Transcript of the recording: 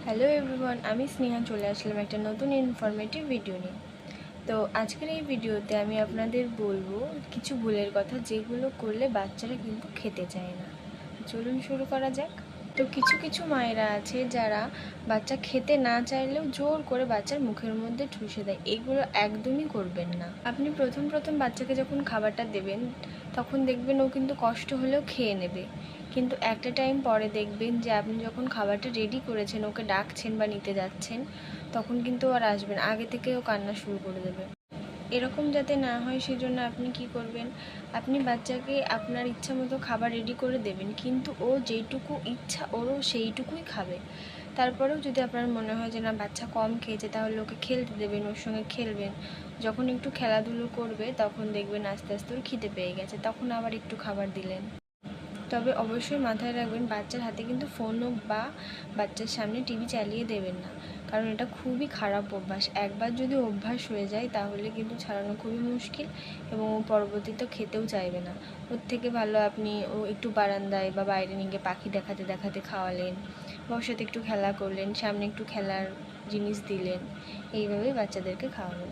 Hello everyone, আমি স্নেহা চলে আসলাম একটা নতুন ইনফরমেটিভ ভিডিও নিয়ে। তো আজকের এই ভিডিওতে আমি আপনাদের বলবো কিছু ভুলের কথা যেগুলো করলে বাচ্চারা কিন্তু খেতে চায় না। চলুন শুরু করা যাক। তো কিছু কিছু মায়েরা আছে যারা বাচ্চা খেতে না চাইলেও জোর করে বাচ্চার মুখের মধ্যে ঠুসে দেয়। এগুলো একদমই করবেন না। আপনি প্রথম প্রথম বাচ্চাকে যখন খাবারটা দেবেন তখন দেখবেন ও কিন্তু কষ্ট হলেও খেয়ে নেবে, কিন্তু একটা টাইম পরে দেখবেন যে আপনি যখন খাবারটা রেডি করেছেন, ওকে ডাকছেন বা নিতে যাচ্ছেন, তখন কিন্তু আর আসবেন, আগে থেকে ও কান্না শুরু করে দেবে। এরকম যাতে না হয় সেজন্য আপনি কি করবেন, আপনি বাচ্চাকে আপনার ইচ্ছা মতো খাবার রেডি করে দেবেন, কিন্তু ও যেইটুকু ইচ্ছা ওরও সেইটুকুই খাবে। তারপরেও যদি আপনার মনে হয় যে না বাচ্চা কম খেয়েছে, তাহলে ওকে খেলতে দেবেন, ওর সঙ্গে খেলবেন। যখন একটু খেলাধুলো করবে তখন দেখবেন আস্তে আস্তে ওর খিদে পেয়ে গেছে, তখন আবার একটু খাবার দিলেন। তবে অবশ্যই মাথায় রাখবেন, বাচ্চার হাতে কিন্তু ফোনও বা বাচ্চার সামনে টিভি চালিয়ে দেবেন না, কারণ এটা খুবই খারাপ অভ্যাস। একবার যদি অভ্যাস হয়ে যায় তাহলে কিন্তু ছাড়ানো খুবই মুশকিল, এবং ও পরবর্তীতে খেতেও চাইবে না। ওর থেকে ভালো আপনি ও একটু বারান্দায় বা বাইরে নিয়ে গিয়ে পাখি দেখাতে দেখাতে খাওয়ালেন, বা ওর সাথে একটু খেলা করলেন, সামনে একটু খেলার জিনিস দিলেন। এইভাবেই বাচ্চাদেরকে খাওয়াবেন।